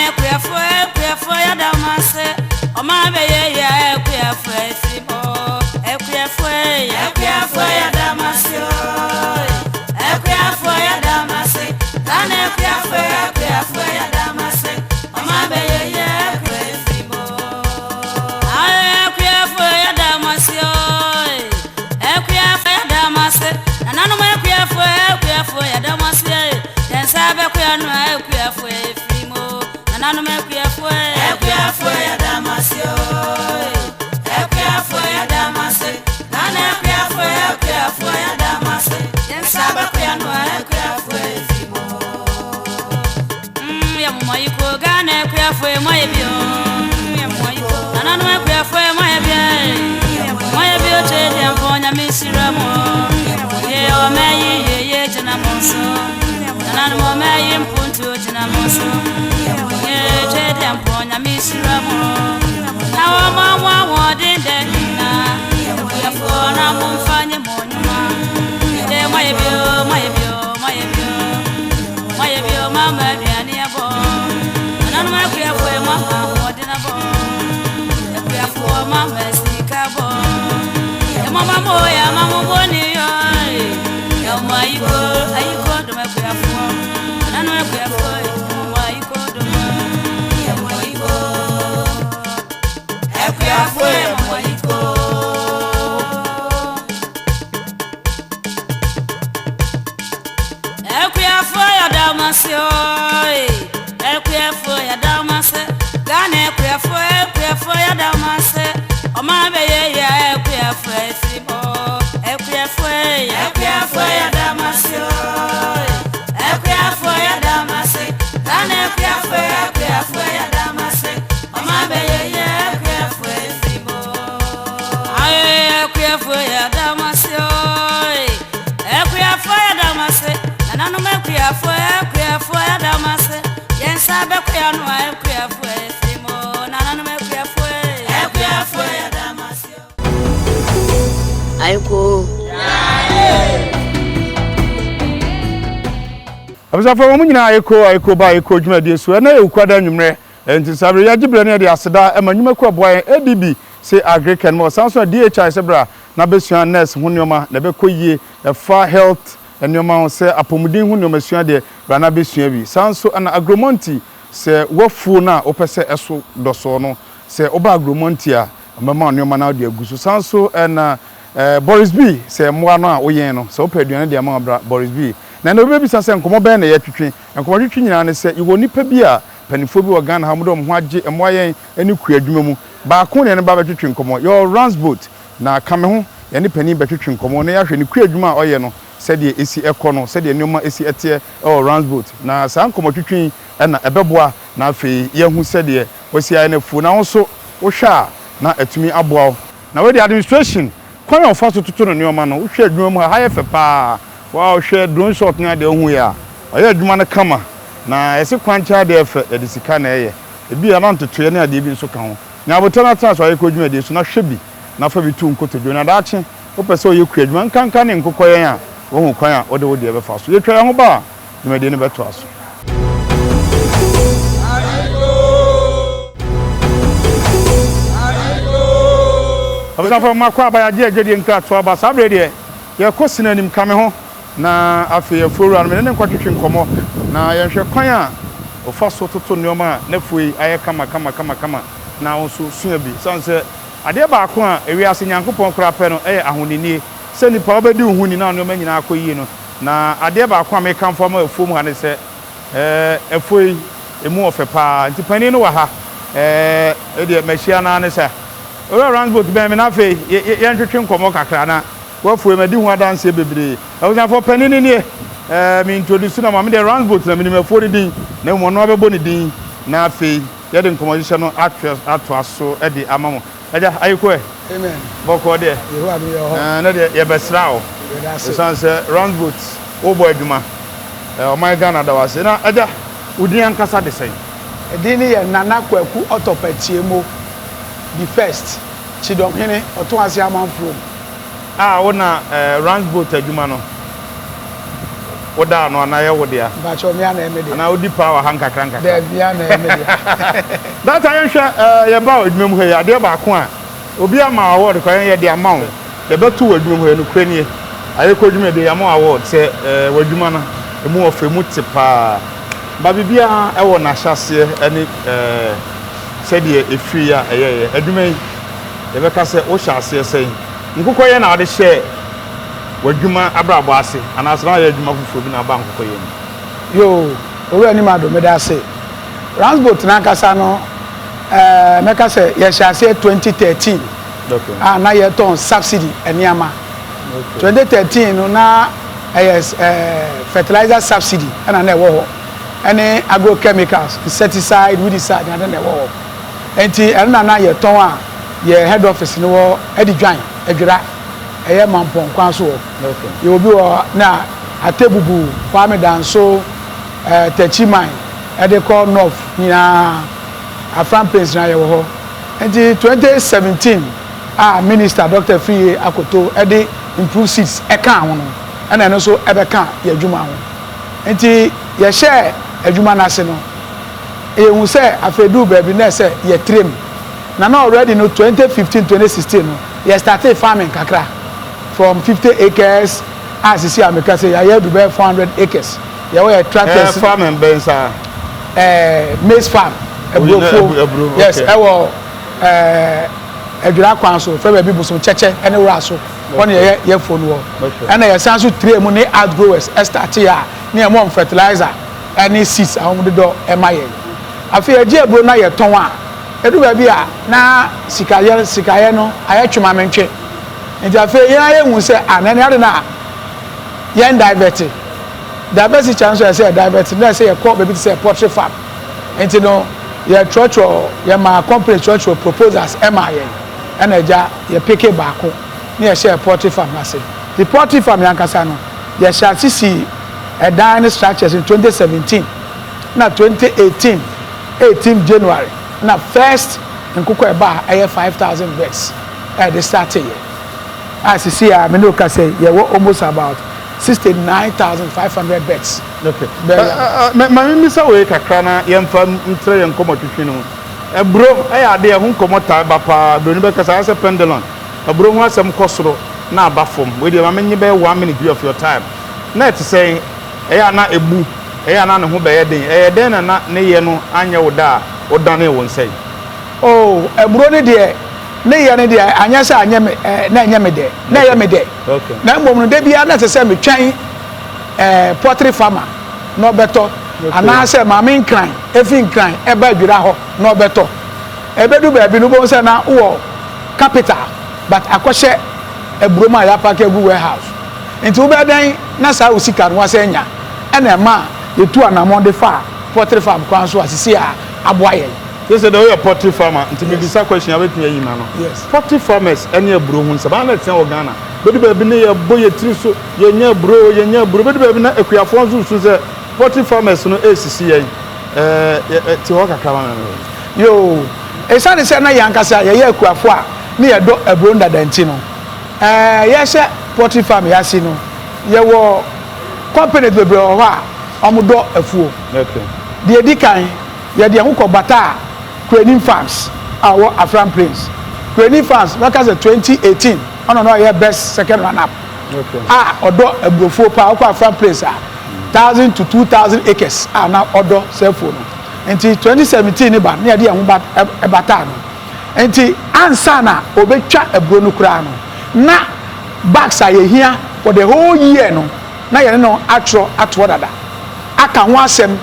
ekuyafo ya damase oma beye ya ekuyafo efimo ekuyafo ya damase ekuyafo ya damase kana ekuyafo ya damase oma beye ya efimo ekuyafo ya damase ekuyafo ya damase nanu ekuyafo ya damase densabe kuyanu ekuyafo efimo nanu ekuyafo ya damase ekuyafo ya damase nanu ekuyafo ya damase densabe kuyanu ekuyafo efimo ya mumayiko gane ekuyafo moyebio ya mumayiko nanu ekuyafo moyebio chede amponya misiramo ye omeyi ye jina monso nanu omeyi mpuntu jina monso ye chede amponya misiramo na wamwa wodinde na ekuyafo na mumfanye monyuma de moyebio mama biani abo nanu ekuyafo mama wodina bo ekuyafo mama sikabo mama moya mama boni yo ya mayiko ayiko do ekuyafo nanu ekuyafo mayiko do ya mayiko ekuyafo mayiko ekuyafo ya damase ekuyafo ya damase gane ekuyafo ya damase oma beye ya ekuyafo efimo ekuyafo ya damase ekuyafo ya damase gane ekuyafo ya damase oma beye ya ekuyafo efimo ekuyafo ya damase nanu ekuyafo ya damase yensabe kuyanu ekuyafo efimo nanu ekuyafo ya damase AYEKOO abisafo mo nyina AYEKOO ba AYEKOO dwumadie so na ewukwada nwumre enti sabre ya gibre ne de aseda emanyuma ku aboa ADB say agrican mo sanso DHI sebra na besua nurse hunioma na bekoyie fa health enioma se apomudin hunioma sua de bra na besua bi sanso ana agromonti se wafu na opese eso doso no se oba agromonti a mama onioma na de aguso sanso na Boris B se moa no a oyen no se opeduane de ama Boris B na no bebi sase nkomo ben na yatwitwe nkomo twitwe nyina ne se iwo nipa bi a panifo bi organ ha modom ho age emoayen ani ku adwuma mu ba ko ne ba betwitwe nkomo your Ransboat na kame ho ye ne pani betwitwe nkomo na yahwe ne ku adwuma a oye no se de esi ekono se de nneoma esi etie Ransboat na sa nkomo twitwe na ebeboa na afi ye hu se de wasi aye na fu na wonso wo hwa na atumi aboa na we the administration kwan of faso tutu no nneoma no wo hwa adwuma mu ha ye fe pa wow hwe drone shot na de hu ya oye adwuma no kama na ese kwancha de efe de sika na eye ebi ana ntotoye na de bi nso ka ho nya botana tra so AYEKOO dwuma de so na hwebi na fa bitu nkoto na daache wo pese oye ku adwuma nkanka ne nkokoyen a wo hu kwan a wo de e be fa so ye twa ho ba dwuma de ne beto aso abisafo makwa ba ya je nka to aba sabre de ye kosina nim kame ho na afi ya foro an ne nkwatwetwe nkomo na ye hwe kwan a ofaso toto nneoma na fuyi aye kama na wonso sua bi sanse ade ba ko a ewi ase nyankopon kora pɛ no ahonini se nipa obedi uhuni na nneoma nyina akoyi no na ade ba ko a me kan fo ma efom ha ne se efoyi emu ofepa nti pani no wa ha de machia na ne se ora Ransboat ben me na fe ye ntwetwe nkomo kakra na wafu emadi hu adanse bebre awusan fo pani ni ne me introduce na ma me de Ransboat na me me fo din na mo no abebo ni din na fe ye de nkomo hye no ato aso e de amamo aja AYEKOO amen boko de yehu adu ye ho na de ye besrao sanse Ransboat o boy duma o my Ghana da wase na aja udin ankasa de sei edin ni ye nana kwaku otopachiemo the first chidom hene oto ase amanfo wona Ransboat adwuma no woda no na ye wodia ba cho me ana emede na wodi power hankakranka da bia na emede that time hwe ye ba odwum ho ya de ba ko a obi ama award kwa ye de ama wo de betu wadwum ho no kwani AYEKOO dwum de ya ma award se wadwuma na emu ofemu tipa ba bibia e wo na hyase ani se de efiri ya eye adwuma yi ye beka se wo hyase sen nkukọ ye na ade hye wadwuma abrabo ase anasra ya adwuma fufu bi na ba nkukọ ye ni yo owe ani ma do me da se Ransboat na kasa no meka se ye hyase 2013 okay na ye ton subsidy eniama 2013 no na fertilizer subsidy na na wo ho any agrochemicals insecticide weedicide na na wo ho enti na ye ton a ye head office no wo edi dwan edwira eye mampon kwan so okay ye obi wo na atebubu kwame danso tachiman ede call north na afran place na ye wo ho enti 2017 minister Dr. Free Akoto ede improve seats eka ho no na no so ebeka ye adwuma ho enti ye share adwuma na se no e hu se afedu baabi na se ye trim na already no 2015 2016 no ye started farming kakra from 50 acres as you see America say ya do 400 acres ye we tractors farming bensa maize farm ebro yes e wo edwira kwan so fe ba bi buso cheche ene wura so won ye phone wo ene ye san so tray mu ni outgrowers start ya ni e mo fertilizer any seeds awon de do e maye afi eje ebro na ye ton a edu ba bi a na sikaye no aye twema mentwe nti afi ye hu se anene ade na ye divert diversity chance say divert na say ye call baby say poultry farm nti no ye trotro ye ma company trotro proposals e maye ena ja ye pick baako na ye share poultry farm na say the poultry farm yankasa no ye share sisi dan structures in 2017 na 2018 January na first nkukọ eba aye 5,000 beds at the start here as you see me no ka say ye were almost about 69,500 beds okay ma mi sa we kakra na ye mfa ntre ye nkomo twetwe no ebro aye ade ye hu nkomo ta ba pa broni be kasa ase pendulum ebro hu asem kosoro na abafom we dey ma menye be 1 minute of your time na it say eya na ebu eya na ne ho be ye den na ne ye no anye woda odane won sei oh ebro ne de ne ye ne de anya se anye me na anye me de na ye me de okay na mbom no de bia na se me twan poultry farmer no beto ana se ma me nkran efi nkran e ba dwira ho no beto ebedu ba bi no bo se na wo capital but akoshe ebro ma ya pack egu warehouse nti wo be dan na sa osika no wase nya ena ma etu anamon de fa poultry farm kwan so asisi a aboaye they say the poultry farmer nti me bisa question abet me yima no yes poultry farmers ene ebro hu nsa ba na ten o Ghana bedu ba bi ne ye boye tri so ye nya bro bedu ba bi na ekuafo nso so se poultry farmers no esisi ye ti ho kakra ma yo esane se na yankasa ye ekuafo a ne ye do ebro ndadanti no ye se poultry farm ya si no ye wo company bebre ho a omudo afuo okay de edikan ye de ho kobata Creating Farms our Afran Prince Creating Farms like as 2018 ono no ye best second run up okay odo ebrofo pa akwa Afran Prince 1,000 to 2,000 acres na odo selfone enti 2017 ni ba na de ho bata no enti ansa na obetwa ebro no kura no na bags aye hia for the whole year no na ye no atro dada aka ho asem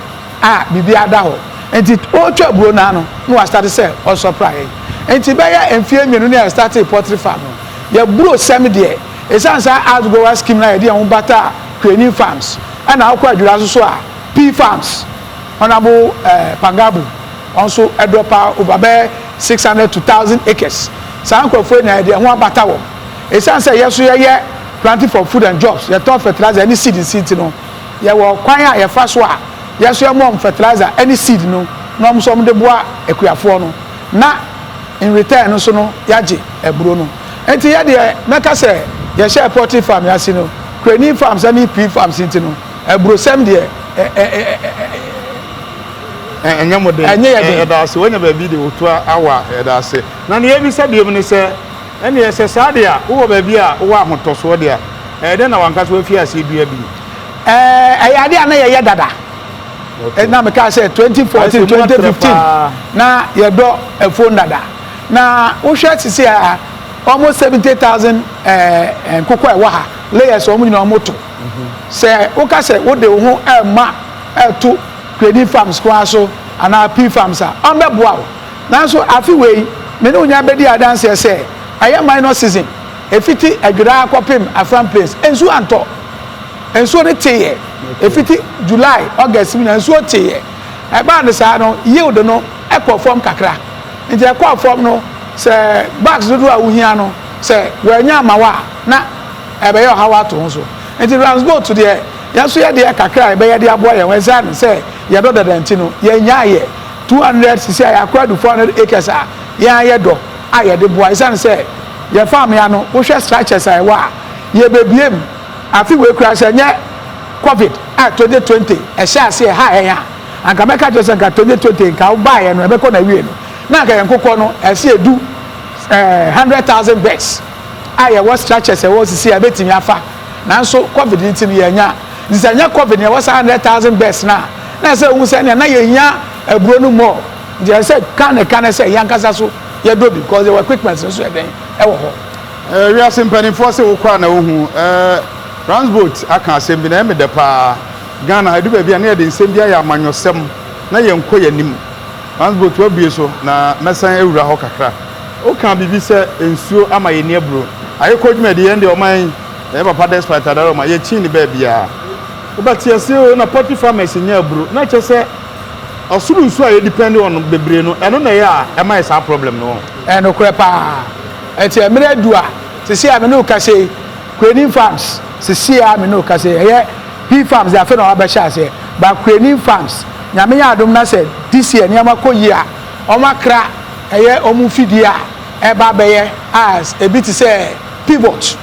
bibi ada ho enti otwa bro na no no start say o surprise enti be ya enfie mienu na start poultry farm no ya bro sem de esansa outgoer scheme na ye de ho bata Creating Farms and akwa adwura so a P Farms honorable Pangabu also edropa over 600 to 1,000 acres sankofo na de ho abata wo esansa yeso ye planting for food and jobs ye top fertilizer any seed in city no ye wo kwan a ye fa so a yeso ye mom fertilizer any seed no no so de boa ekuafo no na in return no so no yaje ebro no enti ye de meka se ye share poultry farm ya si no Creating Farms and P Farms into no ebrosem de enye modern enye da se wonya ba bi de otu awa da se na ne ebi se biom ne se ene ye se sade a wo ba bi a wo ahotoso de a de na wanka so afi ase dua bi ayade ana ye dada na me ka say 2014 2015 na ye do phone dada na wo hwe tisi a almost 70,000 kokwa e wa ha layers o mu nyina o moto se wo ka say wo de wo ho ma to credit farms kwa so ana P farms a on be boa na so afi we me no nya bedi adanse se aye minor season efiti adwira akopem afran place ensu anto ensu ne teye efiti July August mi na ensu teye e ba ne sa no yield no ekọ form kakra nje ekọ form no se bags do a uhia no se wanya amawa na ebe yo hawa to so nje Ransboat to there yaso ye de kakra ebe ye de aboa ye wensa ne se ye do dadanti no ye nya ye 200 cc ya kwadu 400 acres a ya ye do a ye de boa isa ne se ye farm ya no wo hwe structures a wa ye bebiem afi we kura se nye covid a 2020 e sha se ha ya anka meka je se ka 2020 ka ba ye no e be ko na wie no na ka ye nkokọ no e se edu 100,000 beds a ye wo structures e wo sisi a betimi afa na so covid ni tin ye nya nsanya covid ya was 100,000 beds na say wu say na ye nya aburo no mo je say kan say yankasa so ye do because the equipment so e den e wo ho we are simply for say wo kwa na wo hu Ransboat aka asem bi na me de pa Ghana edu ba bia na ye de nsem bia ya amanyosem na ye nko yanim Ransboat wa bie so na mesan ewura ho kakra o kan bibi say ensuo ama ye ne aburo AYEKOO dwumade ye de o man e papa despite adaro ma ye chi ni ba bia obati ase na poultry farmers nya aburo na che se osuru nsu a ye depend on bebre no eno na ye a e ma esa problem no eno kure pa eti emre dua sisi a me no ka say Queening farms sisi a me no ka say ye P farms ya fe na ba sha say ba Queening farms nyame ya adom na say this year niam akoyi a o makra eye omu fidie a e ba be ye as e bit say pivot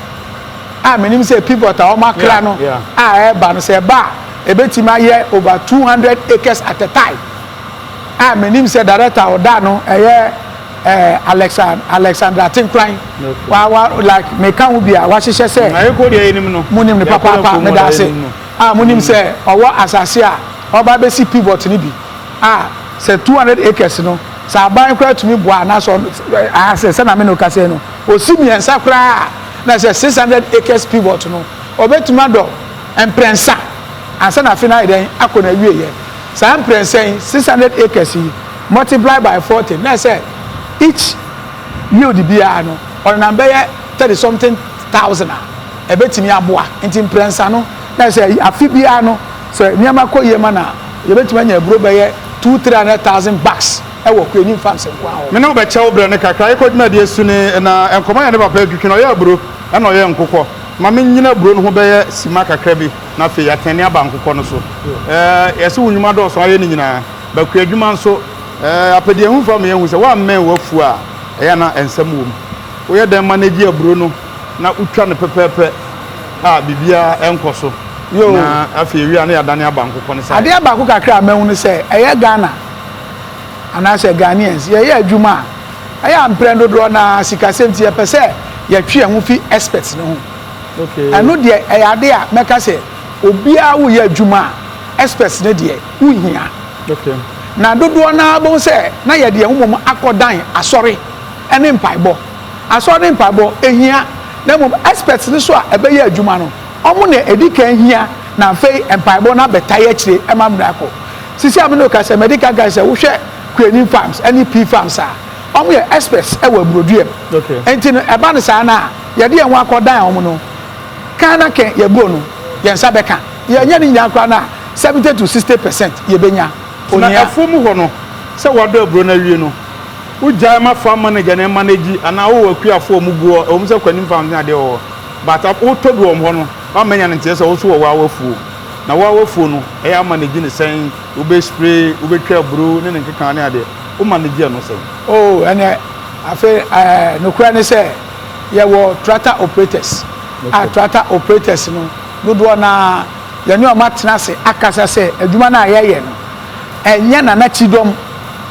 menim say pivot a o makra no e ba no say ba e betima ye over 200 acres at a time menim say director oda no Alexander Tinkran wa like me kan wo bia wa hyehyɛ sɛ AYEKOO de yenim no munim ne papa me da se munim sɛ owo asase a oba be si pivot ni bi say 200 acres no sa ban kwa tumi boa na so say na me no ka say no o si mi ensa kra na say 600 acres pivot no obetuma do emprensa ansa na fi na den akona wie ye sa emprensa 600 acres multiply by 40 na say each yield bia no on na be 30 something thousand ebetimi aboa nti emprensa no na say afi bia no so niam akoye ma na yebetimi anya bro be 200,000 bucks e wo Queening farms nkwa ho me no be chew bro ne kakra AYEKOO dwumade esu ne na enkomo ya ne papa adwitwe no ya bro e na ye nkokọ ma me nyina bro no ho be sima kakra bi na fe ya tani aba nkokọ no so yesi wunyuma do so aye ni nyina ba ku adwuma nso apede hu fam ye hu se wa men wafu a ya na ensam wo wo ye den manage aburo no na utwa ne pepepe bibia enkoso yo na afi wi ana ya dane aba nkokọ ne sa ade aba ko kakra ma hu ne se eye Ghana ana se Ghanaians ye adwuma aya mprendo do na sikasenti ye pese ye twe hu fi experts no hu okay anu de ade a meka se obia wo ye adwuma experts ne de wo hia okay na dodo na bon se na ye de hu mom akodan asori ene mpaibo asori mpaibo ehia na mom experts ne so a ebe ye adwuma no omo na edikan hia na fei mpaibo na betaye kire emamrako sisi ameno ka se medical guys se wo hwe Queening farms any P farms omo ye experts e wa broduem okay enti no eba ne sa na ye de enwa akodan omo no kana ke ye bo no ye nsa beka ye nya ni nya kwa na 70 to 60% ye benya na afomu ho no se wado abro na wie no ujai ma farm manager na manage ana wo waku afomu guo o mu se Queening farms na de wo but o todu o ho no wa menya ne ntie se wo so wo wafu na wafu no e ya manage ne sen ube spray ube twa abro ne nkeka na ade o manage no sen ene afi no kura ne se ye wo tractor operators tractor operators no dodo na ye ne o matena se akasa se adwuma na ayeye no enye na na chidom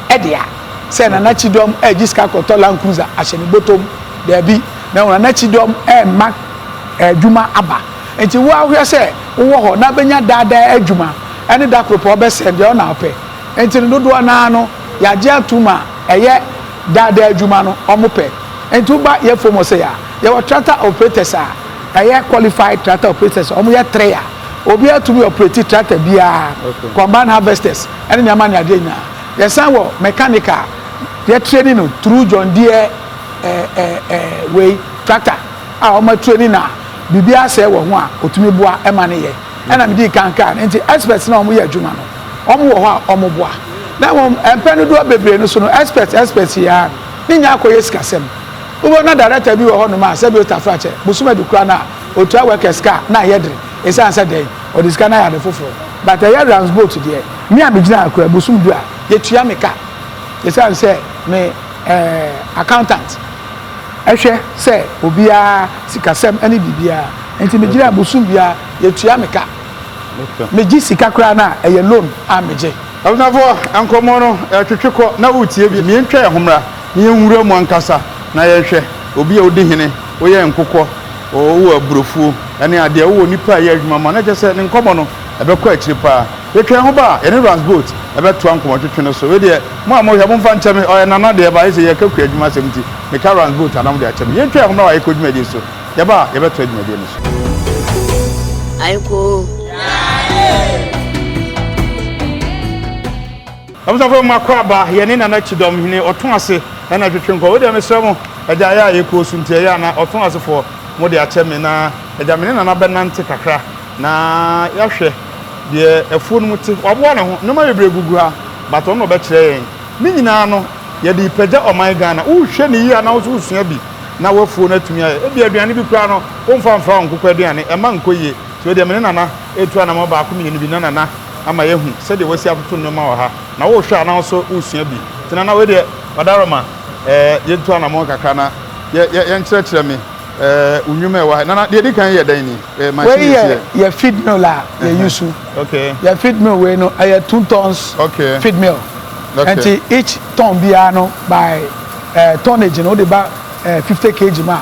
edea se na na chidom ejiska koto Land Cruiser ahye ne botom da bi na na chidom ma adwuma aba enti wo ahwe se wo ho na benya dada adwuma ene da kropo obesende o na ope enti no do na no ya je atuma eye dada adwuma no omope enti uba ye fomo se ya ye wa tractor operators eye qualified tractor operators omo ye 3 ya obi atumi operate tractor bia combine harvesters ene nyama na ade nya ye san wo mechanical ye training no through John Deere way tractor omo training na bibia se wo ho a otumi boa ema ne ye ena me di kankan enti experts na omo ye adwuma no omo wo ho a omo boa na wo empenu do bebre no so no experts ya ni nya akoye sikasem ubo na director bi wo ho no ma se bi otafrache busuma du kra na otua workers car na yedre esa ansa dey o diska na ya de foforo but ya Ransboat there me abigina akra busum du a yetua me ka esa ansa me accountant ehwe se obia sikasem ani bibia enti me gira busum bia yetua me ka me gi sika kra na eye loan a meje abunafo ankomo no twetwekọ na utie bi me ntwa ehomra me nwura mu ankasa na yehwe obi a odi hene oye nkokọ wo aburofuo ene ade wo nipa ya adwuma ma na je se ne nkomo no ebekọ akiri pa yetwe ho ba ene Ransboat ebeto ankomo twetwe no so we de mo a mo hwe mo mfa ncheme oye nana de ba ise ye kakua adwuma semti me ka Ransboat anam de acheme yetwe ho na wa yeko adwuma de so ye ba ye beto adwuma de no so AYEKOO amsafo makwa ba ye ne nana chidom hene oton ase na twetwe nko we de me sremo eja ya AYEKOO suntie ya na oton ase fo mo de acheme na eja me ne nana benante kakra na yahwe de efuo no muti obo ne ho no ma bebre gugu ha but on no be kire yen ni nyina no ye de ipaja oman Ghana wo hwe ne yi ana wo sua bi na wafuo na tumi aye ebi aduane bi kura no wo mfa nkokọ aduane e ma nkoye so de me ne nana etu ana mo ba ko me bi nana ama yehu se de wasi afoto no ma wa ha na wo hwe ana so usua bi tina na we de wadaroma yentu ana mo kakra na ye nkyerɛkyerɛ me unyume wa na de kan ye dan ni machine ye feed mill la ye use okay ye feed mill we no 2 tons okay feed mill and each ton bia no by tonnage no de ba 50 kg ma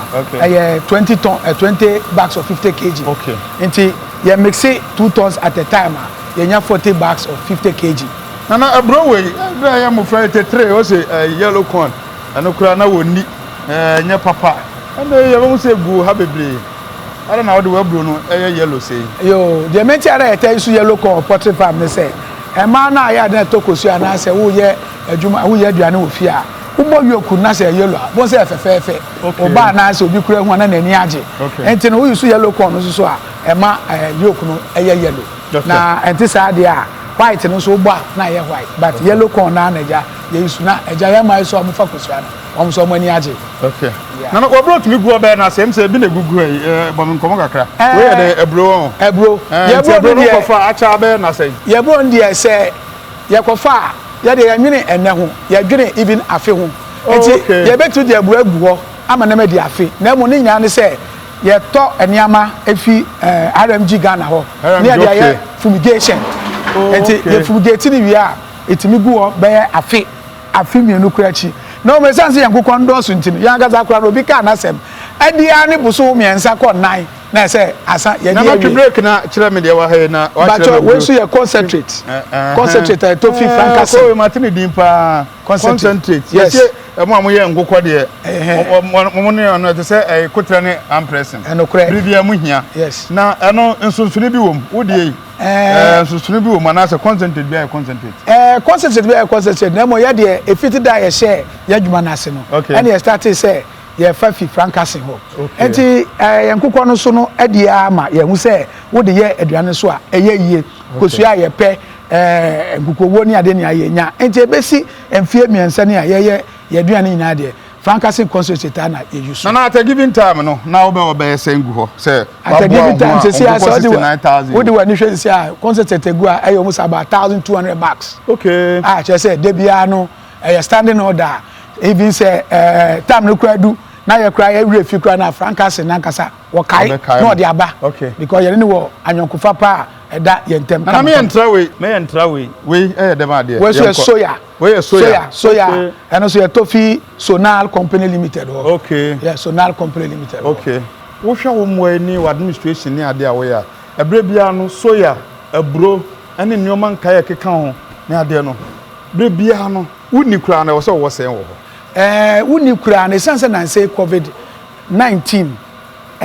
20 ton 20 bags of 50 kg okay and ye mix it 2 tons at a time ye nya 40 bags of 50 kg na abro we ya mo fry 3 o say yellow corn anokura na woni nya papa and ye won say gu ha bebre ara na wode wabro no yellow say yo the menti ara e su yellow corn poultry farm ne say e ma na ya de tokosu ana say wo ye adwuma wo ye aduane wo fi a wo yoku na say yellow bo say efefefe oba na say obi kura hu na nani age enti no wo use yellow corn so a e ma yoku no yellow na enti sa de a white no so bo na ye white but yellow corn na eja ye use na eja ya ma so amufa kosuana so mani age okay na no obro tumi guo be na sem se bi na gugu e bo me nkomo kakra we ye de ebro ye bro no kofa acha be na say ye bro ndi say ye kofa ye de yanwene enne ho ye dwene even afe ho enti ye betu de ebro agu ho ama na me de afe na mo ne nya ne say ye to eniama efi RMG Ghana ho ne ye ye fumigation enti ye fumigate ni wi a etimi gu ho be afe mienu kurachi no me sanse yankokon ndo so ntini yangaza akura no bi ka na sem adia ne buso miensa ko nine na say asa ye na ma break na kire me de wa he na wa kire we so ye concentrate to fi franca so matini dimpa concentrate yes mo ye nkokọ de mo ne ono te say kotra ne ampressing enokure bibia mu hia na eno nsunsuni bi wom wo de nsunsuni bi wom na say concentrate bi e concentrate na mo ye de efiti da ye share ye dwuma na ase no and ye start say ye fa fi francasing ho enti yankokọ no so no ade ama ye hu say wo de ye aduane so a eye yie kosua ye pe nkukowo ni ade ni ayenya enti ebesi emfie miensa ni ayeye ye aduane nyina de francasing concentrate na ye use na at a given time no na obe sengu ho say at a given time say wo de wani hwe say concentrate gu a almost about 1200 bucks okay che say de bia no standing order even say time no kwadu na ye kra ye refi kra na francasing na nkasa wo kai no de aba okay because ye ni wo anyonkofa pa eda yentem na me entra we dem ade we so soya soya and so tofi Sonal Company Limited okay yeah Sonal Company Limited okay wo hwa wo mo ani administration ni ade a wo ya ebre bia no soya aburo ene nneoma nkae keka ho ne ade no bre bia no wuni kura na wo so wo sen wo wuni kura na sense na say COVID-19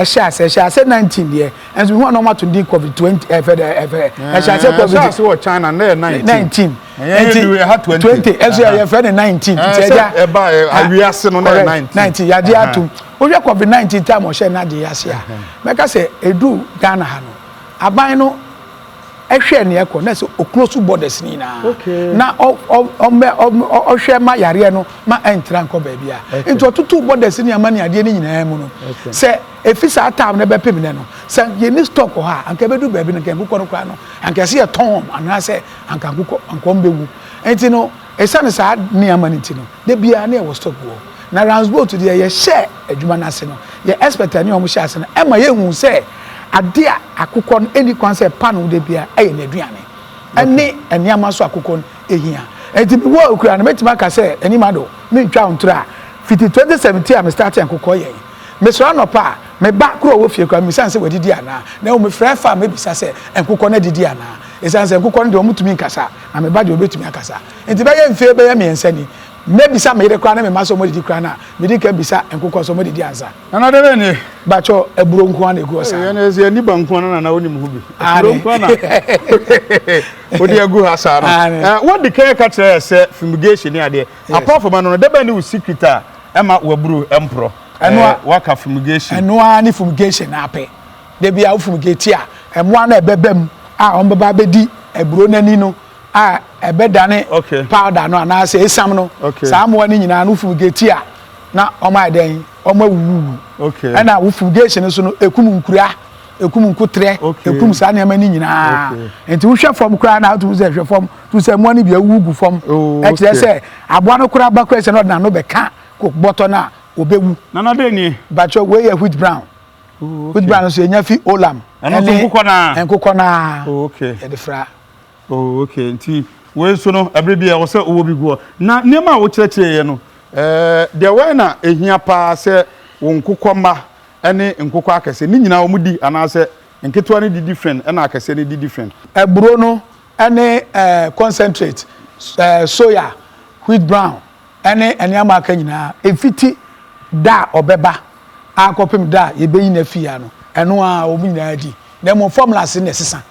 say 19 there and we want normal to do COVID-20 say COVID so China na 19 and we had 20 as you friend 19 e ba awiase no na 19 ya dia atum o hwe COVID-19 time o hwe na de yase a meka say edu Ghana ha no aban no ehwe ne ekọ na say o close borders ni na na o hwe ma yare no ma entra nko ba bia into tutu borders ni amani ade ni nyina mu no say efisa time na be pem ne no say ye ni stock ha anka bedu ba bi na kan kuko no kwa no anka se ye ton ana say anka kuko anko mbewu enti no esane sa ni amani ti no de bia na e wo stock wo na Ransboat de ye share adwuma na se no ye expect ani o mo share se no e ma ye hu say ade a akukọ no any concept pan de bia eye na aduane ene eniama so akukọ no ehia enti bi wo okura na metima ka say enimado me ntwa ontra fiti 2017 am start akukọ ye me so anopa me ba kuro wo fie kwa me sanse wadidi ana na wo me frɛ fa me bisa say enkukọ na didi ana esanse enkukọ no de omutumi nkasa na me ba de obetumi akasa enti ba ye mfie be ye me ensani me bisa me yire kwa na me maso mo didi kwa na me di ka bisa enkukọ so mo didi ansa ana de ni ba cho eburo nko na egu osa ye na eze ni ba nko na na woni mu bi eburo nko na odi egu hasa no what the care catch say fumigation ni ade apart from no de ba ni secret a ema waburu empro waka fumigation eno ni fumigation na ape de bia fumigate a emo na ebebem a on beba bedi eburo nani no a ebedane powder no na say esam no sa mo ni nyina no fumigate a na o ma den o ma wuwu okay ana wo fumigation so no ekum nkura ekum nkutre ekum sa na ma ni nyina enti wo hwe fom kura na to say hwe fom to say mo ni bia wugu fom e kire say aboa no kura ba kura say no na no be ka cook button na obewu na de ni bacho we ye wheat brown wheat brown so enya fi olam enkukọ na okay e de fra okay nti we so no ebre bia wo say owo bi go na nema wo kirekire ye no de we na ehia pa say wo nkukọ ma ene nkukọ akese ni nyina wo mudi ana say nketwa ne di different ena akese ne di different eburo no ene concentrate soya wheat brown ene eniama aka nyina efiti da obeba akopem da ye beyi na fia no eno a obi nyina di na mo formula se ne sesa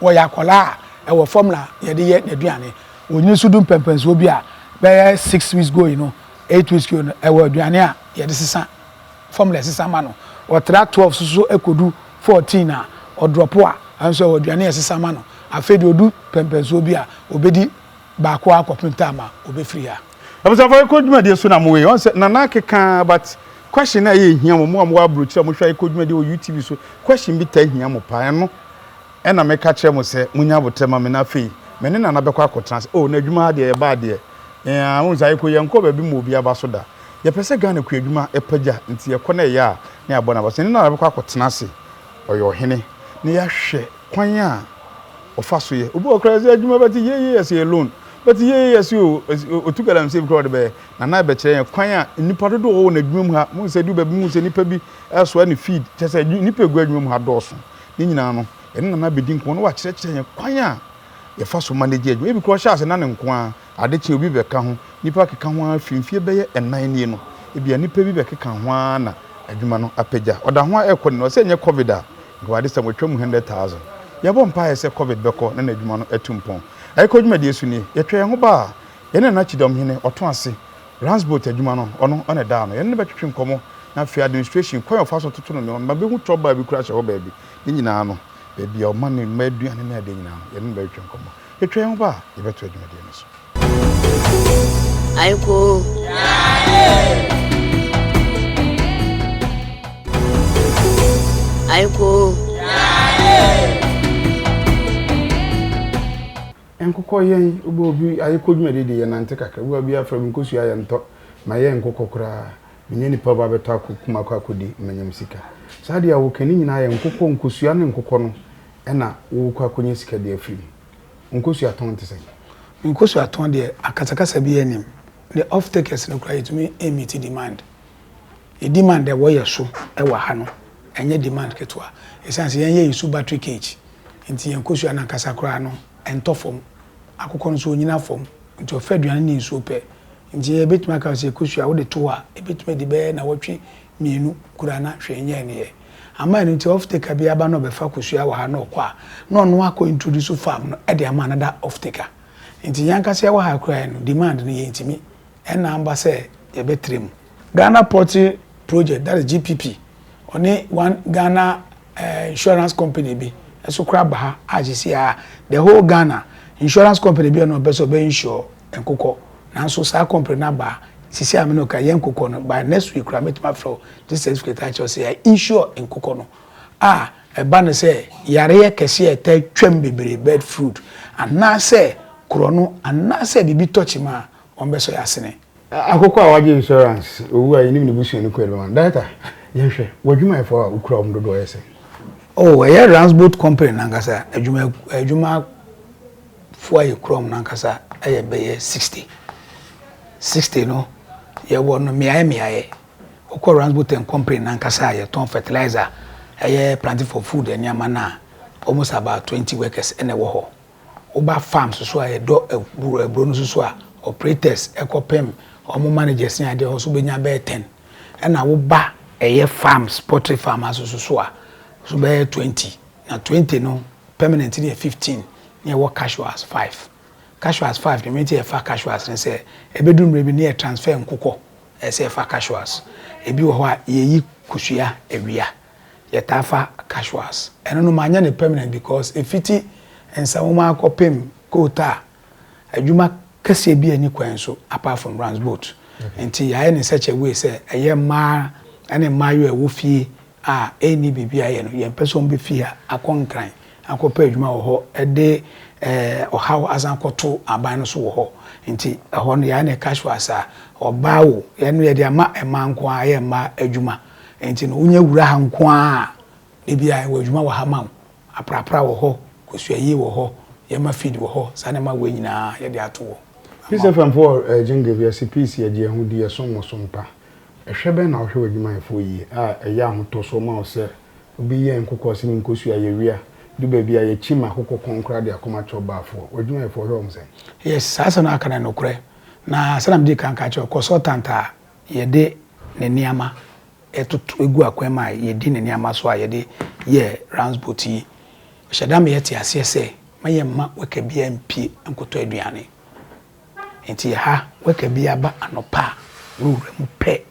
wo ya kola e wo formula ye de ye aduane onyi sudum pempenso bi a be 6 weeks go 8 weeks go e wo aduane a ye de sesa formula sesa ma no o tra 12 so ekodu 14 a o drop a anso wo aduane ye sesa ma no afedi odu pempenso bi a obedi ba ko akopenta ma obefiri ha abisa for ekodwuma de so na mo we on say na na keka but question na ye hia mo abro kire mo hwa ekodwuma de o YouTube so question bi ta hia mo pa no e na me ka kire mo say munya botema me na fei me ne na bekọ akotrans na adwuma de e ba de won say ko ye nko ba bi mo bi aba so da ye pese Ghana ku adwuma e pagya nti ye ko na ye a na ya bona ba so ne na bekọ akotrans oyo hene ne ya hwe kwan a ofa so ye obi okra say adwuma ba ti ye yes ye loan but yes you otukala mse crowd be na be kire kwan a nipa dodo wo na adwuma mu ha mo se du ba bi mu se nipa bi eso na feed chese nipa egu adwuma mu ha doso ni nyina no ene na be din ko no wa kire kwan a ye fa so manage adwuma bi ko sha ase na ne nko a ade che obi be ka ho nipa keka ho afimfie be ye enan ni no e bia nipa bi be keka ho na adwuma no apagya oda ho ekọ no se nye covid a ngwade se mo twam 100,000 ye bo mpa ye se covid be ko na adwuma no etumpon AYEKOO de suni yetwe ho ba ye na chidom hene oto ase Ransboat adwuma no ono one da no ye ne betwetwe nkomo na fi administration kwan of aso toto no ma be hu trouble bi kura che ho ba bi ni nyina no be bia o ma ne ma aduane na de nyina no ye ne betwetwe nkomo yetwe ho ba ye beto adwuma de no so AYEKOO AYEKOO enkukọ yen obi AYEKOO de ye nante kakra wo bia fra mi kosu aye nto ma ye nkukọ kura menye nipa ba beto akuma akodi manyam sika sade a wo kani nyina ye nkukọ nkosu ane nkukọ no ena wo kwa konye sika de afiri nkosu aton te sen nkosu aton de akatakasa bi anim the off takers no cry to me meet demand e demand de wo yeso e wa ha no enye demand ketwa esanse yen ye isu battery cage nti yen kosu anakasa kra no entofom akokọ no so nyina fom nti ofaduane ni nsu pe nti e betuma ka se kosu a wo de to a e betuma de be na wotwe mienu kura na hwenye ne ye ama no nti off taker bi aba no be fa kosu a wa ha no kwa no no akọ introduce farm no e de ama another off taker nti yankase ya wa ha kra no demand no ye ntimi ena amba se ye betrem Ghana Poultry project, that is GPP. Only one Ghana insurance company be. So crab ha as you see the whole Ghana insurance company be no best be insure and koko. Now so sa company na ba sisi ameno ka yen koko no by next week I met my flow. This is secretary say insure and koko no. E ba no say yare kese e ta twem bebre bird food. And na say krono and na say bibi touch ma on be so yasene. Akoko awaje insurance owu ayi ni busu ni kwele man data yehwe wadwuma efo a ukura omdodo yese a Ransboat company nankasa adwuma fo ayi krom nankasa aye be 60 no ye wo no miaye okọ Ransboat company nankasa aye ton fertilizer aye planting for food eni amana almost about 20 workers ene wo ho oba farms so aye do ebro no so a operators ekopem omo managers ni ade ho so benya be 10 na wo ba eye farms poultry farmers so a so be 20 na 20 no permanent ni 15 ni wo casuals 5 the mean fa casuals ni say ebedum rebi ni transfer nkokọ say fa casuals ebi wo ho a yeyi kusua ewia ye tafa casuals eno no manya ne permanent because efiti ensa wo ma akopem quota adwuma kase bi ani kwan so apart from Ransboat enti ya in such a way say eye ma ane mayo e wo fie a eni bibia ye no ye person be fie akonkran akopa adwuma wo ho ede ohaw azankoto aban no so wo ho enti ho no ya na casuals a obawo ye no ye de ama emanko a ye ma adwuma enti no unya wura ha nko a bibia wo adwuma wo ha ma aprapra wo ho kosuaye wo ho ye ma feed wo ho sane ma we nyina ye de ato wo Pisa from for jingle via CPC ya je hu die so mo sompa ehwebe na ohwe wadwuma efo yi eya ho to so ma o se obi ye nkokọ se nkosu aye wia du ba bia ye chima kokọ konkra de akoma choba afo wadwuma efo hwe om se yes sasa na aka na nokure na sanam di kan ka cho consultant a ye de ne niama etutu egu akwema ye di ne niama so a ye de ye Ransboat yi shadam ye ti ase se maye ma weka bia mpi nkoto aduane enti ha weka bia ba anopa no remu pe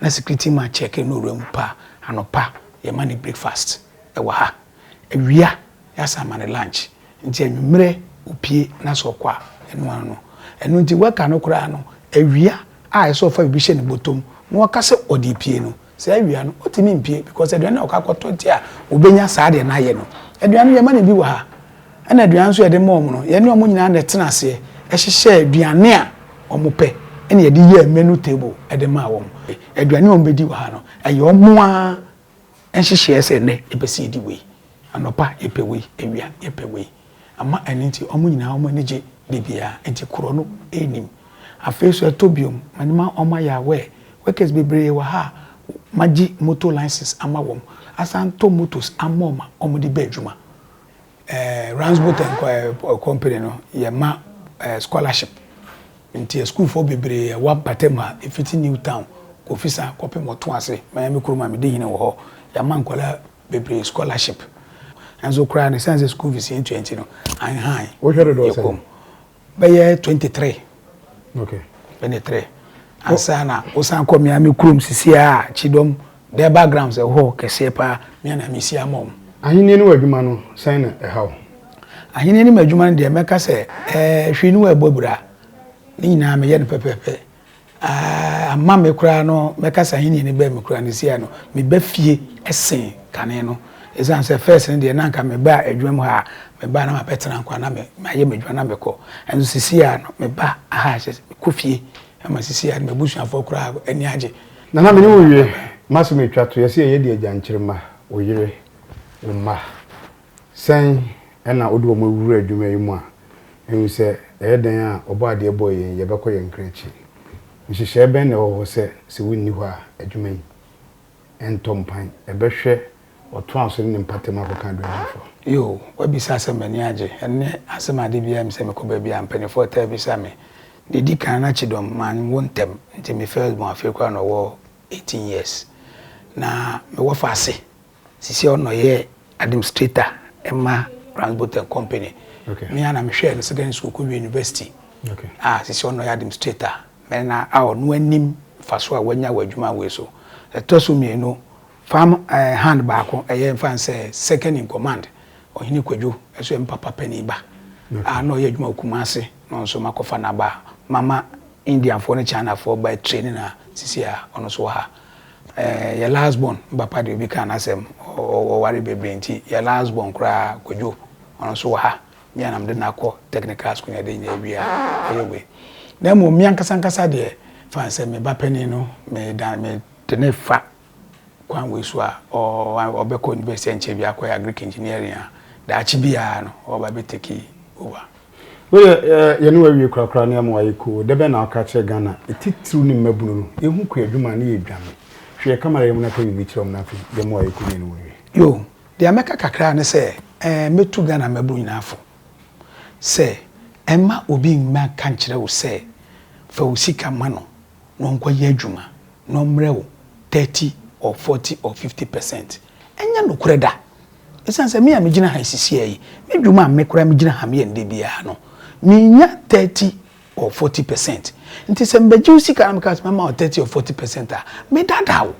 na security ma check no remu pa anopa ye mani breakfast e wa ha ewia ya samane lunch enti anwumre opie na so kwa enu enti weka no kura no ewia a so fa bi hye ne botom no wakase odi pie no se ewia no otimi mpie because aduane okakoto ti a obenya saade na ye no aduane ye mani bi wa ha ana aduane so ye de mom no ye ne omo nyina na tena ase ehihye aduane a omo pe ene ye de ye menu table e de ma wom aduane omo bedi wa ha no eye omo a ehihye ese ne ebesi di we anopa epewe ewia epewe ama eniti omo nyina omo neje bibia enti kuro no enim afeso etobium manima omo ya we workers bebre wa ha maji motor license ama wom asanto motors amoma omo di bedwuma Ransboat company no ye ma scholarship nti school for bebre wa batema ifiti new town officer kopem oto ase Miami kuruma me de hine wo ho ya ma nkola bebre scholarship anzo kra ne sense school fees in 20 no an high what should do say be 23 okay 23 asana osan ko Miami kurum sisi a chidom the backgrounds e ho kese pa me na misi amom ahini ni wadwuma no sign e how ahini ni madwuma de meka se hwini wa bobura ni na me ye no pepepe amma me kura no meka se ahini ni be me kura ni sia no me ba fie esen kane no ezan se first ni de na nka me ba adwuma ha me ba na ma petena nkwa na me aye madwuma na me ko enso sisia no me ba aha se ko fie ama sisia me busu afọ kura ani age na me ni wo wie maso me twa to ye se ye de agyankyerema wo yire umma sen ena odo mo wura adwuma yi mu a enu se den a obo ade boy ye beko ye nkrechi nhihye ben na wo se wonni ho a adwuma yi entompan ebehwe oto aso ne mpatema ko kan do afo yo wabisa asemani age enne asemade bia me se me ko ba bia mpanifo ta bisa me dedi kan na chidom man wontem nti me first born afekwa no wo 18 years na me wo fase sisi ono ye administrator Emma Ransboat company. Okay. Me and I'm share the second school Kubi University. Okay. Sisi ono ya administrator. Me na no anim faso a wanya wadwuma we so. Etoso me no farm hand back eye fan say second in command. Ohini kwadwo eso em papa pani ba. No ye adwuma Kumase no so makofa na ba. Mama Indian for China for by training na sisi a ono so ha. Your last born papa de bi kan asem o wari bebre nti your last born kra kwadwo ono so ha me anam de na akọ technical school na de nya bia eyewe na mo mi ankasa de fan se me ba pani no me tene fa kwan we so a o be ko university nche bia akọ agric engineering a da achi bia no o ba be take over we ye no awie krakra na am AYEKOO de be na aka che Ghana etitru ni mabunu no ehu ko adwuma na ye dwame hwe kamera yemu na ka bibi kirom na afi de mo AYEKOO ni no we yo de ameka kakra ne se metu Ghana mabunu nyina afo se emma obi ma kan kire wo se fa usika ma no nko ye adwuma no mre wo 30 or 40 or 50%. Enya no kureda. Esan se me a me gina ha sisi ayi. Me dwuma me kura me gina ha me ende bia no. Me nya 30 or 40%. Nti se mbeji usika na me ma 30 or 40% a me dada wo.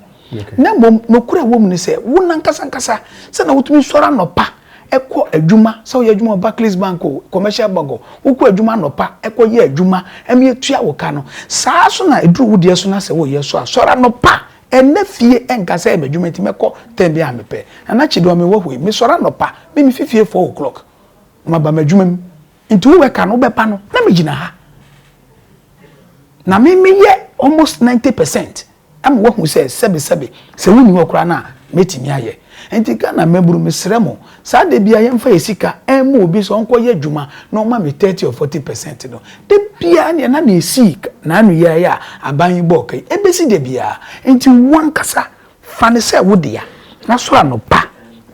Na mom no kura wo mu ne se wo na nkasa se na wotumi sora no pa eko adwuma se wo ye adwuma Barclays Bank o commercial bank o wo ko adwuma no pa eko ye adwuma em ye tua wo ka no saa so na eduru wo de so na se wo ye so a sora no pa enne fie enkasa ebadwuma ti meko tembe a mepe na chido me wo hwe me sora no pa me fifie 4 o'clock ma ba madwuma nti wo weka no bepa no na me gina ha na me ye almost 90%. Am wo hu se sebe se woni wo kra na metimi aye enti Ghana meburu mesremo sa de bia yemfa esika emu obi so onko ye adwuma na ma me 30 or 40% no de bia ne na esika na anu ye ya aban bo kai ebesi de bia enti wankasa fane se wo de ya na so ano pa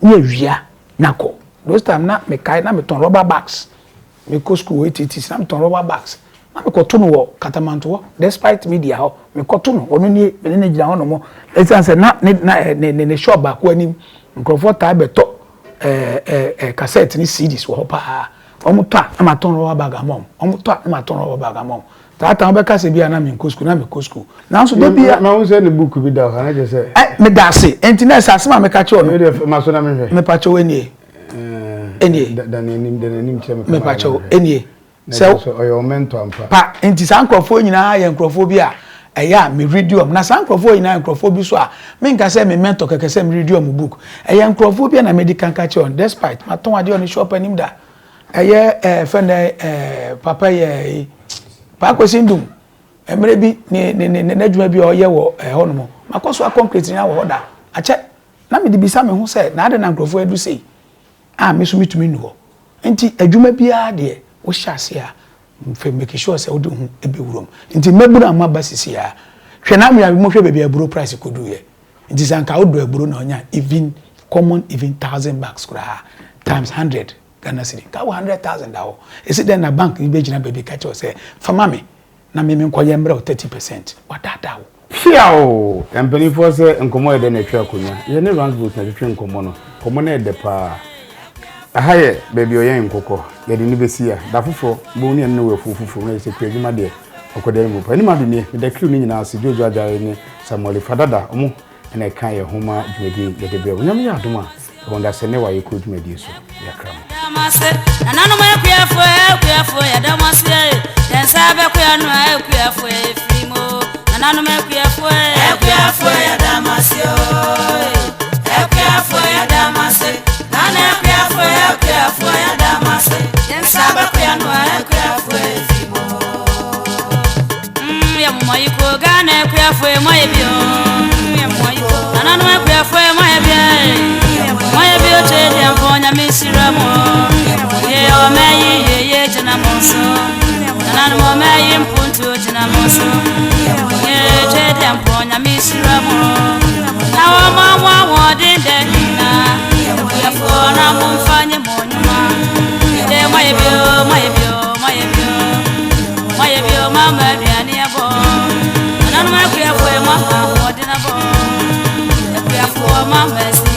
ne awia nako those time na me kai na me ton rubber bags me ko school ATT na me ton rubber bags na me ko to no wo Katamanto wo despite media ho me ko to no ono ni me ne gina ho no mo esanse na ne shop ba ko anim nkrofo ta beto cassette ni CDs wo pa omuto a ma ton rubber bag amom omuto a ma ton rubber bag amom ta be ka se bia na me ko school na so de bia na wo se ne book bi da ha na je se me da se enti na sa ma me ka che ono ma so na me hwe me pa che weni eni da nim che me pa che eni so oyo mentor ampa pa enti san krofo nyina ya krofo bi a eya me radio na san krofo nyina krofo bi so a me nka se me mentor keke se me radio mu book eya krofo bi na medical catch on despite ma ton ade on shop anim da eya friend papa ye pa kwesindum emre bi ne adwuma bi o ye wo ho no mo makoso a concrete nya wo da ache na me di bisa me ho se na ade na krofo edu sei me so mitumi nu ho enti adwuma bi a de wo hyase a mfe make sure say wo de hu ebewurom nti mabura ma basisi a hwe na mo hwe bebe aburo price kodu ye nti sanka wo do aburo na onya even common even 1000 bucks kura times 100 Ghana cedi ka 100,000 dawo esi den na bank be gina bebe ka che say fama me na me nkoye mbre 30% wadada wo fiao empany for say nkomo e de na twa akonya ye ne Ransboat na twa nkomo no komo na e de pa ahaye baby oyen nkoko ye de ni besi ya da fofo bo ni en we fufufu na se kwedwuma de okoda mu pa ni ma de ni de crew ni nyina se jojo ajare ni Samuel Fadada omo na kan ye homa dwedi ye de be nyam ya adoma wonda se ne AYEKOO dwedi so ya kram anano ma kuyafo ya damase den sabe kuyanu kuyafo frimo anano ma kuyafo ya damase kuyafo ya damase nana kuyafo ya damase den sabe kuyanu kuyafo frimo ya AYEKOO Ghana kuyafo moye bio ya AYEKOO anano ma kuyafo moye bio chedi amfonya misiramo ye o meyi ye jina monso nanu mo meyi mpuntu jina monso ye chede mponya misiramo na wa mama wodinde hina ya fona mumfanye monyuma de mayebio mama biani abo nanu ma kuya fo ma wodina bo kuya fo mama